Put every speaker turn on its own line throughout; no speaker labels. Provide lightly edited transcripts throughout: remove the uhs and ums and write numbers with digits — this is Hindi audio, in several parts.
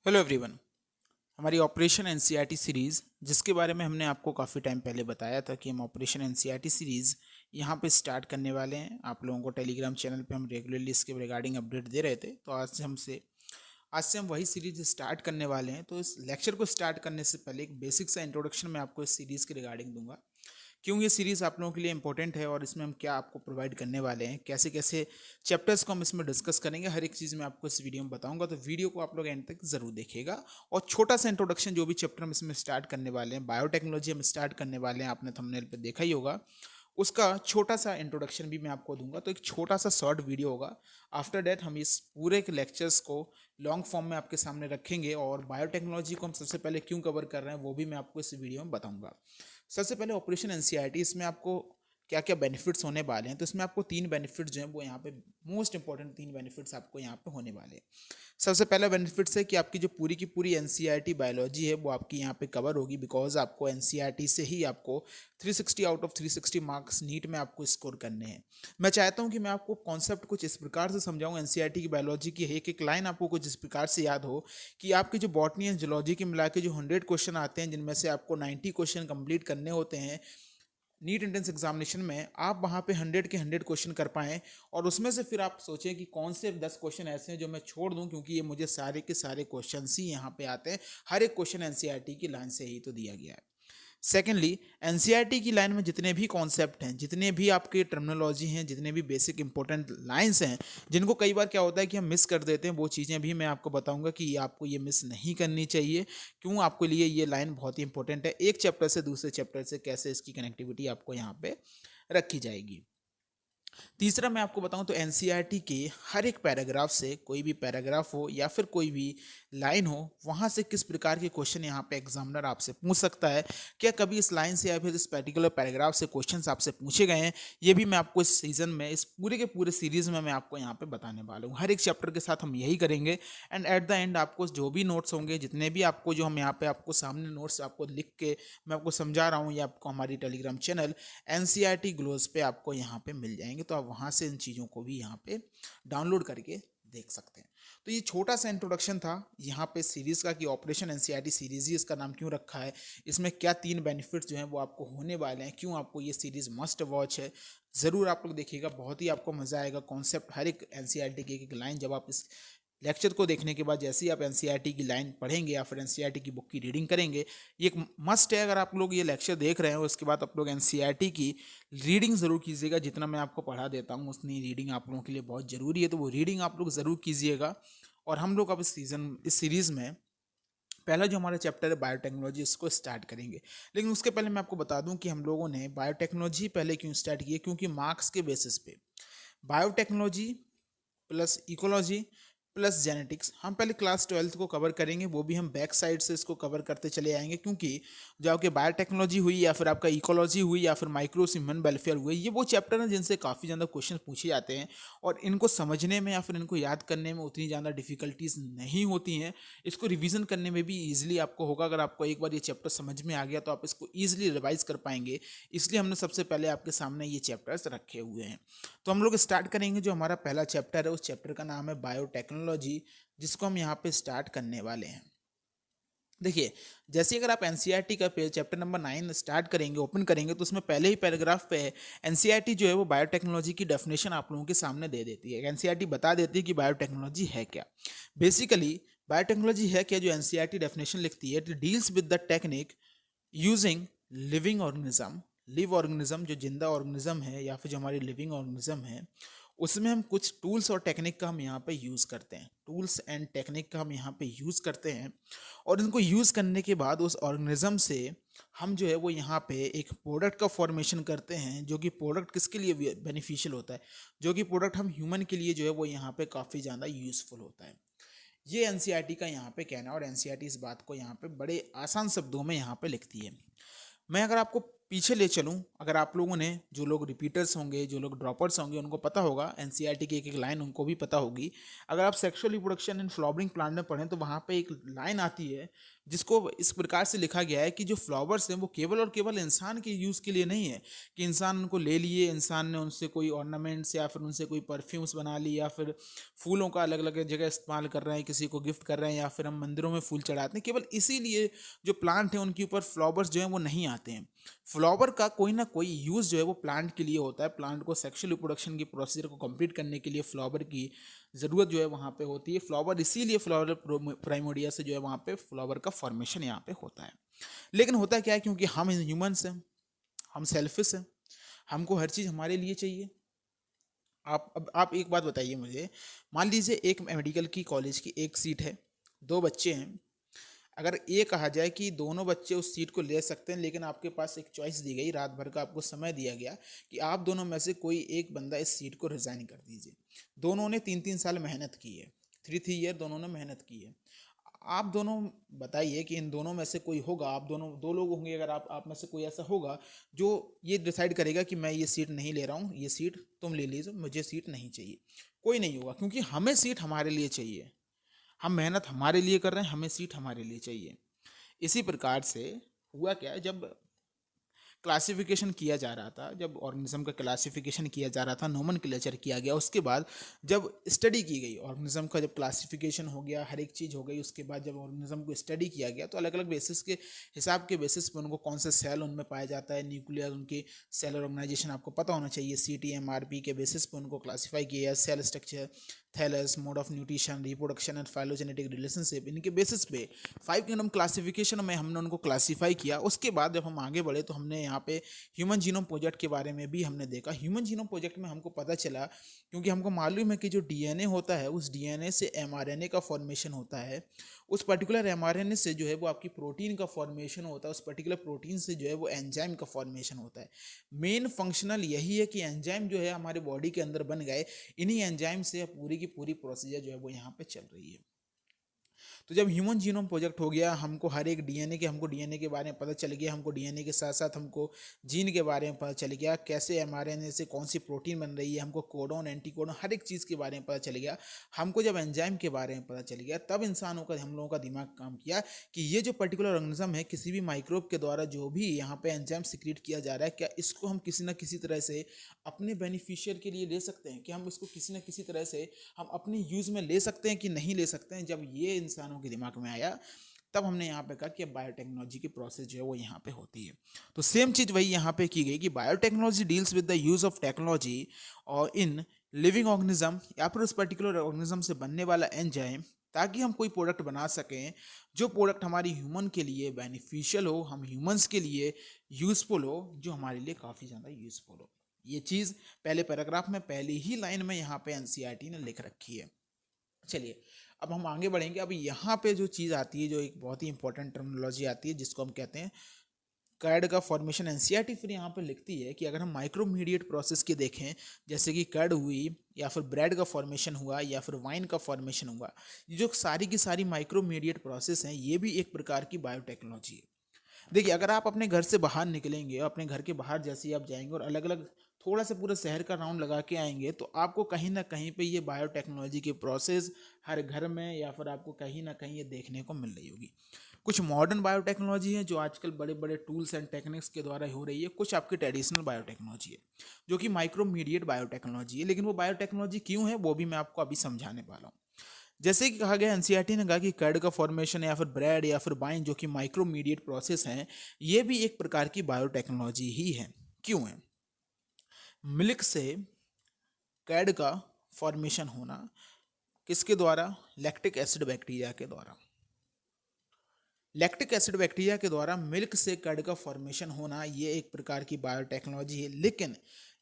Hello everyone. हमारी ऑपरेशन एनसीईआरटी सीरीज़ जिसके बारे में हमने आपको काफ़ी टाइम पहले बताया था कि हम ऑपरेशन एनसीईआरटी सीरीज़ यहाँ पे स्टार्ट करने वाले हैं। आप लोगों को टेलीग्राम चैनल पे हम रेगुलरली इसके रिगार्डिंग अपडेट दे रहे थे, तो आज से हम वही सीरीज स्टार्ट करने वाले हैं। तो इस लेक्चर को स्टार्ट करने से पहले एक बेसिक सा इंट्रोडक्शन मैं आपको इस सीरीज़ के रिगार्डिंग दूंगा। क्यों ये सीरीज़ आप लोगों के लिए इंपॉर्टेंट है और इसमें हम क्या आपको प्रोवाइड करने वाले हैं, कैसे कैसे चैप्टर्स को हम इसमें डिस्कस करेंगे, हर एक चीज़ मैं आपको इस वीडियो में बताऊंगा। तो वीडियो को आप लोग एंड तक ज़रूर देखिएगा। और छोटा सा इंट्रोडक्शन, जो भी चैप्टर हम इसमें स्टार्ट करने वाले हैं, बायोटेक्नोलॉजी हम स्टार्ट करने वाले हैं, आपने थंबनेल पे देखा ही होगा, उसका छोटा सा इंट्रोडक्शन भी मैं आपको दूंगा। तो एक छोटा सा शॉर्ट वीडियो होगा। आफ्टर दैट हम इस पूरे के लेक्चर्स को लॉन्ग फॉर्म में आपके सामने रखेंगे और बायोटेक्नोलॉजी को हम सबसे पहले क्यों कवर कर रहे हैं वो भी मैं आपको इस वीडियो में बताऊंगा। सबसे पहले ऑपरेशन एनसीईआरटी, इसमें आपको क्या क्या बेनिफिट्स होने वाले हैं। तो इसमें आपको तीन बेनिफिट्स जो हैं वो यहाँ पे मोस्ट इंपॉर्टेंट तीन बेनिफिट्स आपको यहाँ पे होने वाले हैं। सबसे पहला बेनिफिट्स है कि आपकी जो पूरी की पूरी एनसीईआरटी बायोलॉजी है वो आपकी यहाँ पे कवर होगी, बिकॉज आपको एनसीईआरटी से ही आपको 360 आउट ऑफ 360 मार्क्स नीट में आपको स्कोर करने हैं। मैं चाहता हूँ कि मैं आपको कॉन्सेप्ट कुछ इस प्रकार से समझाऊँ, एनसीईआरटी की बायोलॉजी की एक एक लाइन आपको कुछ इस प्रकार से याद हो कि आपकी जो बॉटनी एंड जूलॉजी के मिला के जो 100 क्वेश्चन आते हैं, जिनमें से आपको 90 क्वेश्चन कंप्लीट करने होते हैं नीट एंट्रेंस एग्जामिनेशन में, आप वहाँ पे 100 के 100 क्वेश्चन कर पाएँ। और उसमें से फिर आप सोचें कि कौन से 10 क्वेश्चन ऐसे हैं जो मैं छोड़ दूं, क्योंकि ये मुझे सारे के सारे क्वेश्चन ही यहाँ पे आते हैं। हर एक क्वेश्चन एनसीईआरटी की लाइन से ही तो दिया गया है। सेकेंडली, एनसीईआरटी की लाइन में जितने भी कॉन्सेप्ट हैं, जितने भी आपके टर्मिनोलॉजी हैं, जितने भी बेसिक इंपॉर्टेंट लाइंस हैं, जिनको कई बार क्या होता है कि हम मिस कर देते हैं, वो चीज़ें भी मैं आपको बताऊंगा कि आपको ये मिस नहीं करनी चाहिए। क्यों आपके लिए ये लाइन बहुत ही इंपॉर्टेंट है, एक चैप्टर से दूसरे चैप्टर से कैसे इसकी कनेक्टिविटी आपको यहाँ पे रखी जाएगी। तीसरा मैं आपको बताऊं तो एनसीईआरटी के हर एक पैराग्राफ से, कोई भी पैराग्राफ हो या फिर कोई भी लाइन हो, वहां से किस प्रकार के क्वेश्चन यहाँ पे एग्जामिनर आपसे पूछ सकता है। क्या कभी इस लाइन से या फिर इस पर्टिकुलर पैराग्राफ से क्वेश्चंस आपसे पूछे गए हैं, ये भी मैं आपको इस सीजन में, इस पूरे के पूरे सीरीज में मैं आपको यहाँ पे बताने वाला हूँ। हर एक चैप्टर के साथ हम यही करेंगे। एंड एट द एंड आपको जो भी नोट्स होंगे, जितने भी आपको, जो हम यहाँ पे आपको सामने नोट्स आपको लिख के मैं आपको समझा रहा हूँ, या आपको हमारी टेलीग्राम चैनल एनसीईआरटी ग्लोज पे आपको यहाँ पे मिल जाएंगे। तो आप वहाँ से इन चीज़ों को भी यहाँ पे डाउनलोड करके देख सकते हैं। तो ये छोटा सा इंट्रोडक्शन था यहाँ पे सीरीज़ का कि ऑपरेशन एनसीईआरटी सीरीज़ ही इसका नाम क्यों रखा है, इसमें क्या तीन बेनिफिट्स जो हैं वो आपको होने वाले हैं, क्यों आपको ये सीरीज़ मस्ट वॉच है। ज़रूर आप लोग देखिएगा, बहुत ही आपको मज़ा आएगा। कॉन्सेप्ट हर एक एनसीईआरटी की एक लाइन, जब आप इस लेक्चर को देखने के बाद जैसे ही आप एनसीईआरटी की लाइन पढ़ेंगे या फिर एनसीईआरटी की बुक की रीडिंग करेंगे, ये एक मस्ट है। अगर आप लोग ये लेक्चर देख रहे हैं उसके बाद आप लोग एनसीईआरटी की रीडिंग ज़रूर कीजिएगा। जितना मैं आपको पढ़ा देता हूँ उतनी रीडिंग आप लोगों के लिए बहुत ज़रूरी है, तो वो रीडिंग आप लोग ज़रूर कीजिएगा। और हम लोग अब इस सीरीज़ में पहला जो हमारा चैप्टर है बायोटेक्नोलॉजी, इसको स्टार्ट करेंगे। लेकिन उसके पहले मैं आपको बता दूं कि हम लोगों ने बायोटेक्नोलॉजी पहले क्यों स्टार्ट की है, क्योंकि मार्क्स के बेसिस पे biotechnology plus ecology plus genetics हम पहले क्लास 12th को कवर करेंगे, वो भी हम बैक साइड से इसको कवर करते चले आएंगे। क्योंकि जो आपके बायोटेक्नोलॉजी हुई या फिर आपका इकोलॉजी हुई या फिर माइक्रोस ह्यूमन वेलफेयर हुए, ये वो चैप्टर हैं जिनसे काफ़ी ज़्यादा क्वेश्चन पूछे जाते हैं और इनको समझने में या फिर इनको याद करने में उतनी ज़्यादा डिफिकल्टीज नहीं होती हैं। इसको रिवीजन करने में भी ईजिली आपको होगा। अगर आपको एक बार ये चैप्टर समझ में आ गया तो आप इसको ईजिली रिवाइज कर पाएंगे। इसलिए हमने सबसे पहले आपके सामने ये चैप्टर्स रखे हुए हैं। तो हम लोग स्टार्ट करेंगे। जो हमारा पहला चैप्टर है उस चैप्टर का नाम है बायोटेक्नोलॉजी, जिसको हम यहाँ पे स्टार्ट करने वाले हैं। देखिए, जैसे अगर आप एनसीईआरटी का चैप्टर नंबर 9 स्टार्ट करेंगे, ओपन करेंगे, तो उसमें पहले ही पैराग्राफ पे एनसीईआरटी जो है वो बायोटेक्नोलॉजी की डेफिनेशन आप लोगों के सामने दे देती है। एनसीईआरटी बता देती है कि बायोटेक्नोलॉजी है क्या। बेसिकली बायोटेक्नोलॉजी है क्या, जो एनसीईआरटी डेफिनेशन लिखती है, it deals with the technique using living organism. Live organism जो जिंदा ऑर्गेनिज्म है या फिर जो हमारी लिविंग ऑर्गेनिज्म है, उसमें हम कुछ टूल्स और टेक्निक का हम यहाँ पे यूज़ करते हैं। टूल्स एंड टेक्निक का हम यहाँ पे यूज़ करते हैं और इनको यूज़ करने के बाद उस ऑर्गेनिज्म से हम जो है वो यहाँ पे एक प्रोडक्ट का फॉर्मेशन करते हैं, जो कि प्रोडक्ट किसके लिए बेनिफिशियल होता है, जो कि प्रोडक्ट हम ह्यूमन के लिए जो है वो यहाँ पे काफ़ी ज़्यादा यूज़फुल होता है। ये एनसीईआरटी का यहाँ पे कहना है और एनसीईआरटी इस बात को यहाँ पे बड़े आसान शब्दों में यहाँ पे लिखती है। मैं अगर आपको पीछे ले चलूं, अगर आप लोगों ने, जो लोग रिपीटर्स होंगे, जो लोग ड्रॉपर्स होंगे, उनको पता होगा एनसीईआरटी की एक एक लाइन उनको भी पता होगी। अगर आप sexual reproduction in flowering plant में पढ़ें तो वहाँ पे एक लाइन आती है, जिसको इस प्रकार से लिखा गया है कि जो फ्लावर्स हैं वो केवल और केवल इंसान के यूज़ के लिए नहीं है, कि इंसान उनको ले लिए, इंसान ने उनसे कोई ऑर्नामेंट्स या फिर उनसे कोई परफ्यूम्स बना ली, या फिर फूलों का अलग अलग जगह इस्तेमाल कर रहे हैं, किसी को गिफ्ट कर रहे हैं, या फिर हम मंदिरों में फूल चढ़ाते हैं। केवल इसीलिए जो प्लांट है उनके ऊपर फ्लावर्स जो है वो नहीं आते हैं। फ्लावर का कोई ना कोई यूज़ जो है वो प्लांट के लिए होता है। प्लांट को सेक्सुअल रिप्रोडक्शन की प्रोसीजर को कंप्लीट करने के लिए फ्लावर की ज़रूरत जो है वहाँ पे होती है। फ्लावर इसीलिए फ्लावर प्राइमोडिया से जो है वहाँ पे फ्लावर का फॉर्मेशन यहाँ पे होता है। लेकिन होता क्या है, क्योंकि हम ह्यूमंस हैं, हम सेल्फिश हैं, हमको हर चीज़ हमारे लिए चाहिए। आप एक बात बताइए मुझे, मान लीजिए एक मेडिकल की कॉलेज की एक सीट है, दो बच्चे हैं। अगर ये कहा जाए कि दोनों बच्चे उस सीट को ले सकते हैं, लेकिन आपके पास एक चॉइस दी गई, रात भर का आपको समय दिया गया कि आप दोनों में से कोई एक बंदा इस सीट को रिजाइन कर दीजिए। दोनों ने 3-3 साल मेहनत की है, 3-3 ईयर दोनों ने मेहनत की है। आप दोनों बताइए कि इन दोनों में से कोई होगा, आप दोनों दो लोग होंगे, अगर आप में से कोई ऐसा होगा जो ये डिसाइड करेगा कि मैं ये सीट नहीं ले रहा हूँ, ये सीट तुम ले लीजिए, मुझे सीट नहीं चाहिए। कोई नहीं होगा, क्योंकि हमें सीट हमारे लिए चाहिए, हम मेहनत हमारे लिए कर रहे हैं, हमें सीट हमारे लिए चाहिए। इसी प्रकार से हुआ क्या, जब क्लासिफिकेशन किया जा रहा था, जब ऑर्गेनिज्म का क्लासिफिकेशन किया जा रहा था, नोमेनक्लेचर किया गया, उसके बाद जब स्टडी की गई ऑर्गेनिज्म का, जब क्लासिफिकेशन हो गया, हर एक चीज़ हो गई, उसके बाद जब ऑर्गेनिज्म को स्टडी किया गया तो अलग अलग बेसिस के हिसाब के बेसिस पे उनको कौन सा सेल उनमें पाया जाता है, न्यूक्लियर उनकी सेल ऑर्गेनाइजेशन आपको पता होना चाहिए, CTMRP के बेसिस पे उनको क्लासीफाई किया, cell structure, thallus, mode of nutrition, reproduction and phylogenetic relationship, इनके बेसिस पे 5 किंगडम क्लासिफिकेशन में हमने उनको क्लासीफाई किया। उसके बाद जब हम आगे बढ़े तो हमने यहाँ पे ह्यूमन जीनोम प्रोजेक्ट के बारे में भी हमने देखा। ह्यूमन जीनोम प्रोजेक्ट में हमको पता चला, क्योंकि हमको मालूम है कि जो डीएनए होता है उस डीएनए से एमआरएनए का फॉर्मेशन होता है, उस पर्टिकुलर एमआरएनए से जो है वो आपकी प्रोटीन का फॉर्मेशन होता है, उस पर्टिकुलर प्रोटीन से जो है वो एंजाइम का फॉर्मेशन होता है। मेन फंक्शनल यही है कि एंजाइम जो है हमारे बॉडी के अंदर बन गए, इन्हीं एंजाइम से पूरी की पूरी प्रोसीजर जो है वो यहाँ पे चल रही है। तो जब ह्यूमन जीनोम प्रोजेक्ट हो गया, हमको हर एक हमको डीएनए के बारे में पता चल गया, हमको डीएनए के साथ साथ हमको जीन के बारे में पता चल गया, कैसे एमआरएनए से कौन सी प्रोटीन बन रही है, हमको कोडोन, एंटीकोडोन, हर एक चीज़ के बारे में पता चल गया। हमको जब एंजाइम के बारे में पता चल गया, तब इंसानों का, हम लोगों का दिमाग काम किया कि ये जो पर्टिकुलर ऑर्गेनिज्म है, किसी भी माइक्रोब के द्वारा जो भी यहाँ पे एंजाइम सिक्रीट किया जा रहा है, क्या इसको हम किसी न किसी तरह से अपने बेनिफिशियल के लिए ले सकते हैं, कि हम इसको किसी न किसी तरह से हम अपने यूज़ में ले सकते हैं कि नहीं ले सकते हैं। जब ये इंसानों के दिमाग में आया, तब हमने यहाँ पे कहा कि बायोटेक्नोलॉजी की प्रोसेस जो है वो यहाँ पे होती है। तो सेम चीज़ वही यहाँ पे की गई कि biotechnology deals with the use of technology और इन लिविंग ऑर्गेनिज्म, या फिर उस पर्टिकुलर ऑर्गेनिज्म से बनने वाला एंजाइम, ताकि हम कोई प्रोडक्ट बना सकें जो प्रोडक्ट हमारी ह्यूमन के लिए बेनिफिशियल हो, हम ह्यूमंस के लिए यूज़फुल हो, जो हमारे लिए काफ़ी ज़्यादा यूज़फुल हो। ये चीज़ पहले पैराग्राफ में, पहली ही लाइन में यहाँ पे एनसीईआरटी ने लिख रखी है। चलिए अब हम आगे बढ़ेंगे। अब यहाँ पे जो चीज़ आती है, जो एक बहुत ही इंपॉर्टेंट टर्मिनोलॉजी आती है, जिसको हम कहते हैं कर्ड का फॉर्मेशन। एनसीईआरटी फिर यहाँ पे लिखती है कि अगर हम माइक्रोमीडिएट प्रोसेस के देखें, जैसे कि कर्ड हुई, या फिर ब्रेड का फॉर्मेशन हुआ, या फिर वाइन का फॉर्मेशन हुआ, ये जो सारी की सारी माइक्रोमीडिएट प्रोसेस हैं, ये भी एक प्रकार की बायोटेक्नोलॉजी है। देखिए, अगर आप अपने घर से बाहर निकलेंगे, अपने घर के बाहर जैसे ही आप जाएंगे और अलग अलग थोड़ा सा पूरा शहर का राउंड लगा के आएंगे, तो आपको कहीं ना कहीं पे ये बायोटेक्नोलॉजी की प्रोसेस हर घर में, या फिर आपको कहीं ना कहीं ये देखने को मिल रही होगी। कुछ मॉडर्न बायोटेक्नोलॉजी है जो आजकल बड़े बड़े टूल्स एंड टेक्निक्स के द्वारा हो रही है, कुछ आपकी ट्रेडिशनल बायोटेक्नोलॉजी है जो कि माइक्रोमीडिएट बायोटेक्नोलॉजी है। लेकिन वो बायोटेक्नोलॉजी क्यों है, वो भी मैं आपको अभी समझाने वाला हूँ। जैसे कि कहा गया, एनसीईआरटी ने कहा कि कर्ड का फॉर्मेशन, या फिर ब्रेड, या फिर वाइन, जो कि माइक्रोमीडिएट प्रोसेस हैं, ये भी एक प्रकार की बायोटेक्नोलॉजी ही है। क्यों है? मिल्क से कर्ड का फॉर्मेशन होना किसके द्वारा? लैक्टिक एसिड बैक्टीरिया के द्वारा। लैक्टिक एसिड बैक्टीरिया के द्वारा मिल्क से कर्ड का फॉर्मेशन होना, ये एक प्रकार की बायोटेक्नोलॉजी है। लेकिन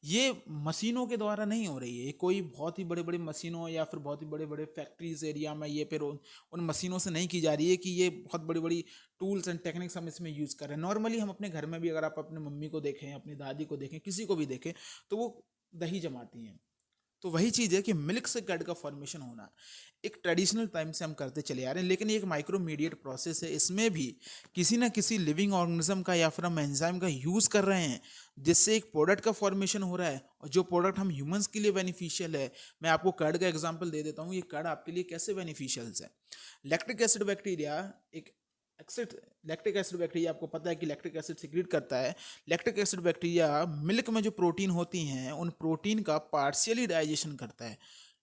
ये मशीनों के द्वारा नहीं हो रही है, कोई बहुत ही बड़े बड़े मशीनों या फिर बहुत ही बड़े बड़े फैक्ट्रीज एरिया में ये फिर उन मशीनों से नहीं की जा रही है कि ये बहुत बड़ी बड़ी टूल्स एंड टेक्निक्स हम इसमें यूज़ कर रहे हैं। नॉर्मली हम अपने घर में भी, अगर आप अपने मम्मी को देखें, अपनी दादी को देखें, किसी को भी देखें, तो वो दही जमाती हैं। तो वही चीज़ है कि मिल्क से कर्ड का फॉर्मेशन होना एक ट्रेडिशनल टाइम से हम करते चले आ रहे हैं, लेकिन ये एक माइक्रोमीडिएट प्रोसेस है। इसमें भी किसी ना किसी लिविंग ऑर्गेनिज्म का या फिर हम एंजाइम का यूज़ कर रहे हैं, जिससे एक प्रोडक्ट का फॉर्मेशन हो रहा है, और जो प्रोडक्ट हम ह्यूमंस के लिए बेनिफिशियल है। मैं आपको कर्ड का एग्जांपल दे देता हूँ, ये कर्ड आपके लिए कैसे बेनिफिशियल है। लैक्टिक एसिड बैक्टीरिया एक लैक्टिक एसिड बैक्टीरिया, आपको पता है कि लैक्टिक एसिड सिक्रीट करता है। लैक्टिक एसिड बैक्टीरिया मिल्क में जो प्रोटीन होती हैं उन प्रोटीन का पार्शियली डाइजेशन करता है।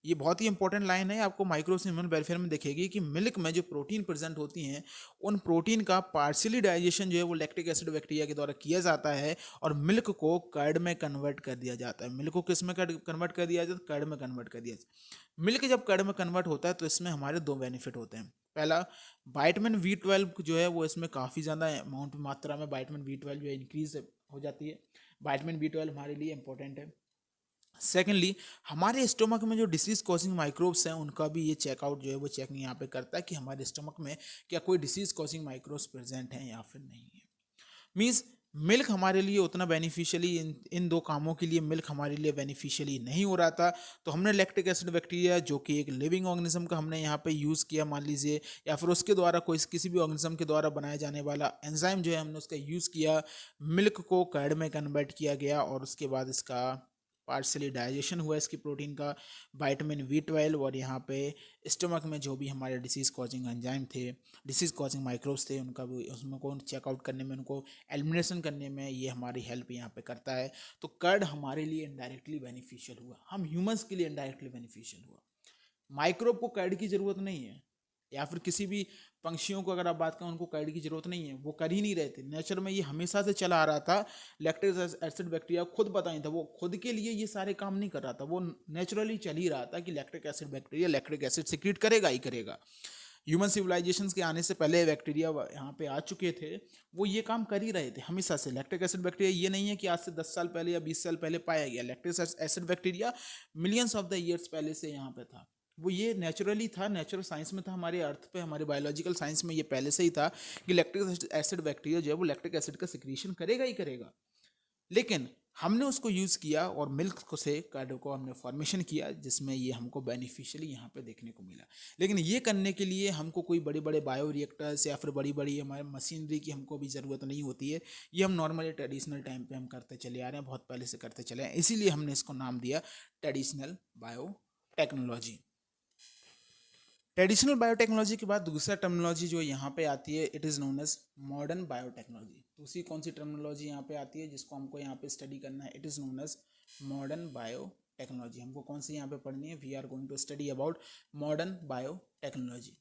ये बहुत ही इंपॉर्टेंट लाइन है, आपको माइक्रोब्स ह्यूमन वेलफेयर में दिखेगी कि मिल्क में जो प्रोटीन प्रेजेंट होती हैं उन प्रोटीन का पार्शियली डाइजेशन जो है वो लैक्टिक एसिड बैक्टीरिया के द्वारा किया जाता है और मिल्क को कर्ड में कन्वर्ट कर दिया जाता है। मिल्क को किस में कन्वर्ट कर दिया जाता है? कर्ड में कन्वर्ट कर दिया जाता है। मिल्क जब कर्ड में कन्वर्ट होता है तो इसमें हमारे दो बेनिफिट होते हैं। पहला, विटामिन B12 जो है वो इसमें काफ़ी ज़्यादा अमाउंट मात्रा में विटामिन B12 जो है इंक्रीज हो जाती है। विटामिन B12 हमारे लिए इंपॉर्टेंट है। सेकेंडली, हमारे स्टोमक में जो डिसीज कॉजिंग माइक्रोब्स हैं उनका भी ये चेकआउट जो है वो चेकिंग यहाँ पे करता है कि हमारे स्टोमक में क्या कोई डिसीज कॉजिंग माइक्रोब्स प्रेजेंट हैं या फिर नहीं है। मीन्स मिल्क हमारे लिए उतना बेनिफिशियली इन दो कामों के लिए मिल्क हमारे लिए बेनिफिशियली नहीं हो रहा था, तो हमने लैक्टिक एसिड बैक्टीरिया जो कि एक लिविंग ऑर्गेनिज्म का हमने यहाँ पे यूज़ किया मान लीजिए, या फिर उसके द्वारा कोई किसी भी ऑर्गेनिज्म के द्वारा बनाया जाने वाला एंजाइम जो है हमने उसका यूज़ किया, मिल्क को कर्ड में कन्वर्ट किया गया और उसके बाद इसका पार्सली डाइजेशन हुआ इसकी प्रोटीन का, विटामिन B12 और यहाँ पे स्टमक में जो भी हमारे डिसीज कॉजिंग एंजाइम थे, डिसीज कॉजिंग माइक्रोब्स थे, उनका भी उसमें को चेकआउट करने में, उनको एलिमिनेशन करने में ये हमारी हेल्प यहाँ पे करता है। तो कर्ड हमारे लिए इनडायरेक्टली बेनिफिशियल हुआ, हम ह्यूमंस के लिए इनडायरेक्टली बेनिफिशियल हुआ। माइक्रोब को कर्ड की ज़रूरत नहीं है, या फिर किसी भी पंक्षियों को अगर आप बात करें उनको कर्ड की जरूरत नहीं है, वो कर ही नहीं रहे थे। नेचर में ये हमेशा से चला आ रहा था। लैक्टिक एसिड बैक्टीरिया खुद पता नहीं था, वो खुद के लिए ये सारे काम नहीं कर रहा था, वो नेचुरली चल ही रहा था कि lactic acid bacteria lactic acid secrete करेगा ही करेगा। ह्यूमन सिविलाइजेशन के आने से पहले बैक्टीरिया यहाँ पे आ चुके थे, वो ये काम कर ही रहे थे हमेशा से। लैक्टिक एसिड बैक्टीरिया ये नहीं है कि आज से 10 साल पहले या 20 साल पहले पाया गया, lactic acid bacteria millions of the years पहले से यहाँ पे था। वो ये नेचुरली था, नेचुरल साइंस में था, हमारे अर्थ पे, हमारे बायोलॉजिकल साइंस में ये पहले से ही था कि लैक्टिक एसिड बैक्टीरिया जो है वो लैक्टिक एसिड का सिक्रीशन करेगा ही करेगा। लेकिन हमने उसको यूज़ किया और मिल्क को से कार्डो को हमने फॉर्मेशन किया, जिसमें ये हमको बेनिफिशियली यहाँ पे देखने को मिला। लेकिन ये करने के लिए हमको कोई बड़े बड़े बायो रिएक्टर्स या फिर बड़ी बड़ी हमारे मशीनरी की हमको भी ज़रूरत नहीं होती है। ये हम नॉर्मली ट्रेडिशनल टाइम पे हम करते चले आ रहे हैं, बहुत पहले से करते चले हैं, इसीलिए हमने इसको नाम दिया traditional biotechnology. Traditional biotechnology के बाद दूसरा टर्मिनोलॉजी जो यहाँ पे आती है, it is known as modern biotechnology. दूसरी कौन सी टर्मिनोलॉजी यहाँ पे आती है जिसको हमको यहाँ पे स्टडी करना है? It is known as modern biotechnology. हमको कौन सी यहाँ पे पढ़नी है? We are going to study about modern biotechnology.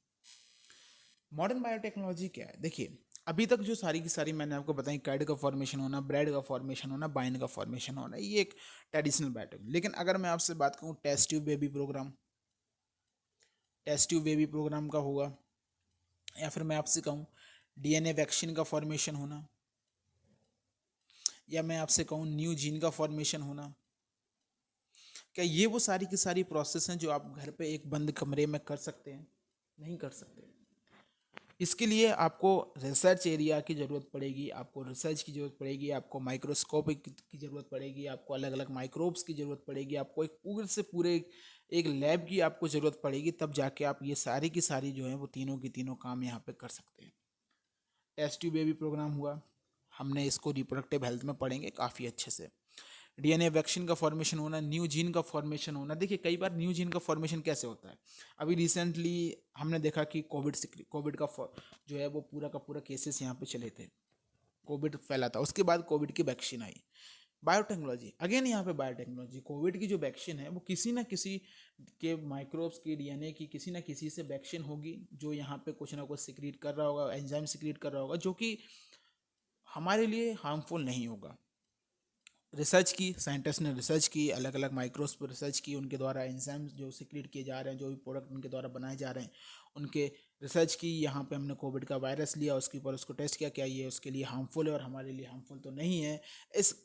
Modern biotechnology क्या है? देखिए, अभी तक जो सारी की सारी मैंने आपको बताई, कर्ड का फॉर्मेशन होना, ब्रेड का फॉर्मेशन होना, बाइन का फॉर्मेशन होना, ये एक ट्रेडिशनल बायोटेक्नोलॉजी। लेकिन अगर मैं आपसे बात करूँ test tube baby programme, test tube baby programme का होगा, या फिर मैं आपसे कहूँ DNA वैक्सीन का फॉर्मेशन होना, या मैं आपसे कहूँ न्यू जीन का फॉर्मेशन होना, क्या ये वो सारी की सारी प्रोसेस हैं जो आप घर पे एक बंद कमरे में कर सकते हैं? नहीं कर सकते। इसके लिए आपको रिसर्च एरिया की ज़रूरत पड़ेगी, आपको रिसर्च की ज़रूरत पड़ेगी, आपको माइक्रोस्कोप की ज़रूरत पड़ेगी, आपको अलग अलग माइक्रोब्स की ज़रूरत पड़ेगी, आपको एक पूरे से पूरे एक लैब की आपको ज़रूरत पड़ेगी, तब जाके आप ये सारी की सारी जो है वो तीनों की तीनों काम यहाँ पे कर सकते हैं। टेस्ट ट्यूब बेबी प्रोग्राम हुआ, हमने इसको रिप्रोडक्टिव हेल्थ में पढ़ेंगे काफ़ी अच्छे से। DNA वैक्सीन का फॉर्मेशन होना, न्यू जीन का फॉर्मेशन होना। देखिए, कई बार न्यू जीन का फॉर्मेशन कैसे होता है? अभी रिसेंटली हमने देखा कि कोविड का जो है वो पूरा का पूरा केसेस यहाँ पे चले थे, कोविड फैला था, उसके बाद कोविड की वैक्सीन आई। बायोटेक्नोलॉजी अगेन, यहाँ पे बायोटेक्नोलॉजी, कोविड की जो वैक्सीन है वो किसी ना किसी के माइक्रोब्स की DNA की किसी ना किसी से वैक्सीन होगी, जो यहाँ पे कुछ ना कुछ सिक्रीट कर रहा होगा, एंजाइम सिक्रीट कर रहा होगा, जो कि हमारे लिए हार्मफुल नहीं होगा। रिसर्च की, साइंटिस्ट ने रिसर्च की, अलग अलग माइक्रोब्स पर रिसर्च की, उनके द्वारा एंजाइम्स जो सिक्रीट किए जा रहे हैं, जो भी प्रोडक्ट उनके द्वारा बनाए जा रहे हैं, उनके रिसर्च की। यहाँ पे हमने कोविड का वायरस लिया, उसके ऊपर उसको टेस्ट किया, क्या ये उसके लिए हार्मफुल है और हमारे लिए हार्मफुल तो नहीं है।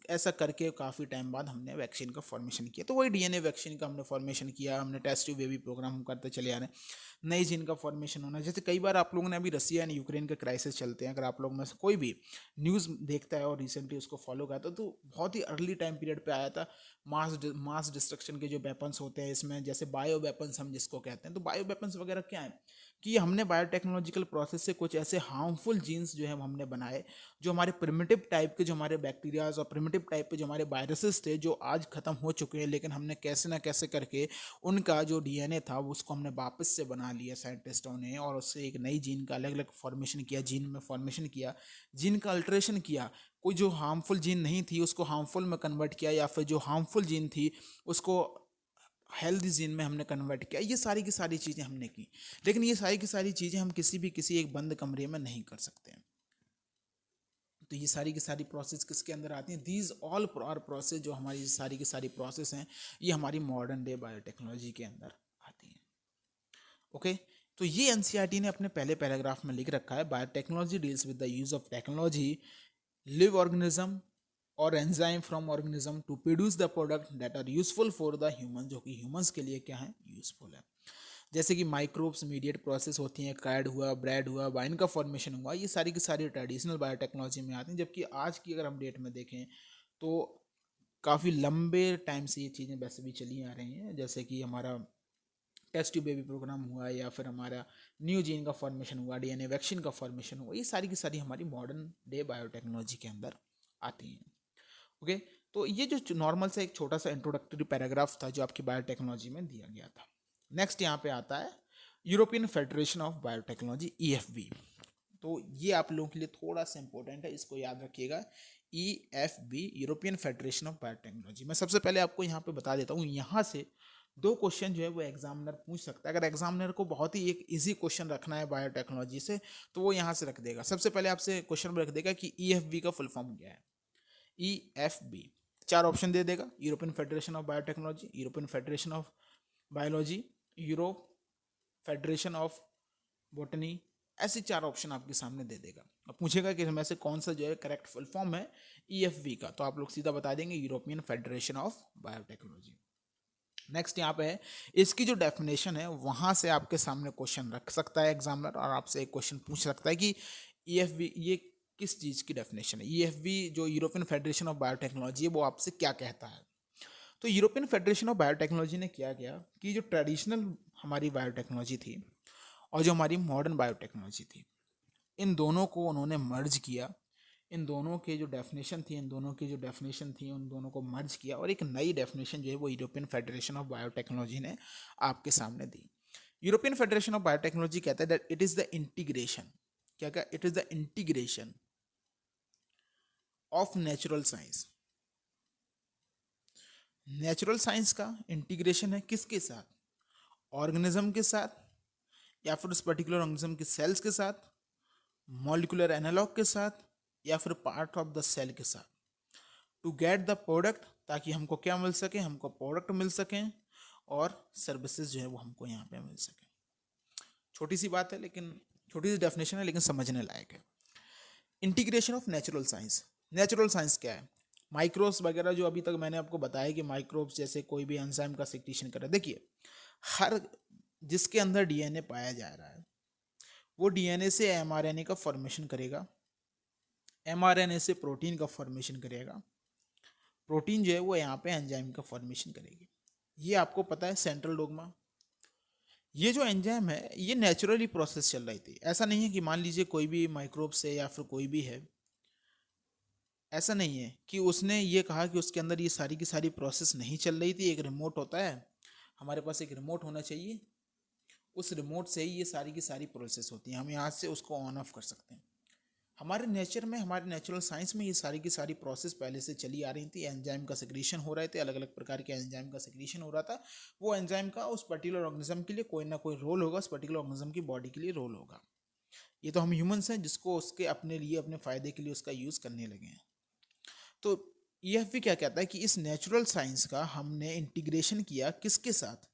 ऐसा करके काफ़ी टाइम बाद हमने वैक्सीन का फॉर्मेशन किया। तो वही DNA वैक्सीन का हमने फॉर्मेशन किया, हमने टेस्ट ट्यूब बेबी प्रोग्राम हम करते चले आ रहे हैं। नई जीन का फॉर्मेशन होना, जैसे कई बार आप लोगों ने अभी रसिया एंड यूक्रेन के क्राइसिस चलते हैं, अगर आप लोग में से कोई भी न्यूज़ देखता है और रिसेंटली उसको फॉलो करता है, तो बहुत ही अर्ली टाइम पीरियड पे आया था मास डिस्ट्रक्शन के जो वेपन्स होते हैं इसमें, जैसे बायो वेपन्स हम जिसको कहते हैं। तो बायो वेपन्स वगैरह क्या है? कि हमने बायोटेक्नोलॉजिकल प्रोसेस से कुछ ऐसे हार्मफुल जीन्स जो है हमने बनाए, जो हमारे प्रिमिटिव टाइप के जो हमारे बैक्टीरियाज और प्रिमिटिव टाइप के जो हमारे वायरसेस थे जो आज खत्म हो चुके हैं, लेकिन हमने कैसे ना कैसे करके उनका जो डीएनए था उसको हमने वापस से बना लिया साइंटिस्टों ने, और उससे एक नई जीन का अलग अलग फॉर्मेशन किया, जीन में फॉर्मेशन किया, जीन का अल्ट्रेशन किया। कोई जो हार्मफुल जीन नहीं थी उसको हार्मफुल में कन्वर्ट किया, या फिर जो हार्मफुल जीन थी उसको हेल्दी जीन में हमने कन्वर्ट किया। ये सारी की सारी चीज़ें हमने की, लेकिन ये सारी की सारी चीज़ें हम किसी एक बंद कमरे में नहीं कर सकते हैं। तो ये सारी की सारी प्रोसेस किसके अंदर आती हैं? दीज ऑल आर प्रोसेस, जो हमारी सारी की सारी प्रोसेस हैं ये हमारी मॉडर्न डे बायोटेक्नोलॉजी के अंदर आती हैं। ओके, तो ये एनसीईआरटी ने अपने पहले पैराग्राफ में लिख रखा है, biotechnology deals with the use of technology, live organism और enzyme from organism to produce the product that are useful for the human, जो कि ह्यूमंस के लिए क्या है? यूजफुल है। जैसे कि माइक्रोब्स मीडिएट प्रोसेस होती हैं, कैड हुआ, ब्रेड हुआ, वाइन का फॉर्मेशन हुआ, ये सारी की सारी ट्रेडिशनल बायोटेक्नोलॉजी में आती हैं। जबकि आज की अगर हम डेट में देखें तो काफ़ी लंबे टाइम से ये चीज़ें वैसे भी चली आ रही हैं, जैसे कि हमारा टेस्ट ट्यूब बेबी प्रोग्राम हुआ, या फिर हमारा न्यू जीन का फॉर्मेशन हुआ, डीएनए वैक्सीन का फॉर्मेशन हुआ, ये सारी की सारी हमारी मॉडर्न डे बायोटेक्नोलॉजी के अंदर आती हैं। ओके, तो ये जो नॉर्मल सा एक छोटा सा इंट्रोडक्टरी पैराग्राफ था जो आपकी बायोटेक्नोलॉजी में दिया गया था। नेक्स्ट यहाँ पे आता है European federation of biotechnology, EFB। तो ये आप लोगों के लिए थोड़ा सा इंपॉर्टेंट है, इसको याद रखिएगा, EFB, European federation of biotechnology. मैं सबसे पहले आपको यहाँ पे बता देता हूँ, यहाँ से 2 क्वेश्चन जो है वो एग्जामिनर पूछ सकता है। अगर एग्जामिनर को बहुत ही एक इजी क्वेश्चन रखना है बायोटेक्नोलॉजी से तो वो यहाँ से रख देगा। सबसे पहले आपसे क्वेश्चन में रख देगा कि EFB का फुल फॉर्म क्या है। EFB 4 ऑप्शन दे देगा, European federation of biotechnology, European federation of biology, Europe federation of botany, ऐसे 4 ऑप्शन आपके सामने दे देगा। अब पूछेगा कि इनमें से कौन सा जो है करेक्ट फुल फॉर्म है EFB का, तो आप लोग सीधा बता देंगे European federation of biotechnology. Next यहाँ पे है, इसकी जो डेफिनेशन है वहाँ से आपके सामने क्वेश्चन रख सकता है एग्जामिनर, और आपसे एक क्वेश्चन पूछ सकता है कि EFB ये किस चीज़ की डेफिनेशन है। EFB जो यूरोपियन फेडरेशन ऑफ बायोटेक्नोलॉजी है वो आपसे क्या कहता है। तो यूरोपियन फेडरेशन ऑफ बायोटेक्नोलॉजी ने क्या किया कि जो ट्रेडिशनल हमारी बायोटेक्नोलॉजी थी और जो हमारी मॉडर्न बायोटेक्नोलॉजी थी, इन दोनों को उन्होंने मर्ज किया, इन दोनों के जो डेफिनेशन थी उन दोनों को मर्ज किया, और एक नई डेफिनेशन जो है वो यूरोपियन फेडरेशन ऑफ बायोटेक्नोलॉजी ने आपके सामने दी। यूरोपियन फेडरेशन ऑफ बायोटेक्नोलॉजी कहता है that it is the integration, क्या क्या? It is the integration of natural science. Natural science का इंटीग्रेशन है किसके साथ? ऑर्गेनिज्म के साथ, या फिर उस पर्टिकुलर ऑर्गेनिज्म के सेल्स के साथ, मॉलिक्यूलर एनालॉग के साथ, या फिर पार्ट ऑफ द सेल के साथ, टू गेट द प्रोडक्ट, ताकि हमको क्या मिल सके? हमको प्रोडक्ट मिल सकें और सर्विसेज जो है वो हमको यहाँ पे मिल सके। छोटी सी बात है, लेकिन छोटी सी डेफिनेशन है, लेकिन समझने लायक है। Integration of natural science. Natural science क्या है? माइक्रोब्स वगैरह जो अभी तक मैंने आपको बताया कि माइक्रोब्स जैसे कोई भी एंजाइम का सिक्रीशन कर रहा है। देखिए, हर जिसके अंदर डीएनए पाया जा रहा है वो डीएनए से एमआरएनए का फॉर्मेशन करेगा, एमआरएनए से प्रोटीन का फॉर्मेशन करेगा, प्रोटीन जो है वो यहाँ पे एंजाइम का फॉर्मेशन करेगी। ये आपको पता है सेंट्रल डोग्मा। ये जो एंजाइम है ये नेचुरली प्रोसेस चल रही थी। ऐसा नहीं है कि मान लीजिए कोई भी माइक्रोब से या फिर कोई भी है, ऐसा नहीं है कि उसने ये कहा कि उसके अंदर ये सारी की सारी प्रोसेस नहीं चल रही थी। एक रिमोट होता है, हमारे पास एक रिमोट होना चाहिए, उस रिमोट से ही ये सारी की सारी प्रोसेस होती हैं, हम यहाँ से उसको ऑन ऑफ कर सकते हैं। हमारे नेचर में, हमारे नेचुरल साइंस में ये सारी की सारी प्रोसेस पहले से चली आ रही थी। एंजाइम का सिक्रीशन हो रहे थे, अलग अलग प्रकार के एंजाइम का सिक्रीशन हो रहा था। वो एंजाइम का उस पर्टिकुलर ऑर्गेनिज्म के लिए कोई ना कोई रोल होगा, उस पर्टिकुलर ऑर्गेनिज्म की बॉडी के लिए रोल होगा। ये तो हम ह्यूमंस हैं जिसको उसके अपने लिए, अपने फ़ायदे के लिए उसका यूज़ करने लगे हैं। तो EFB क्या कहता है कि इस नेचुरल साइंस का हमने इंटीग्रेशन किया किसके साथ?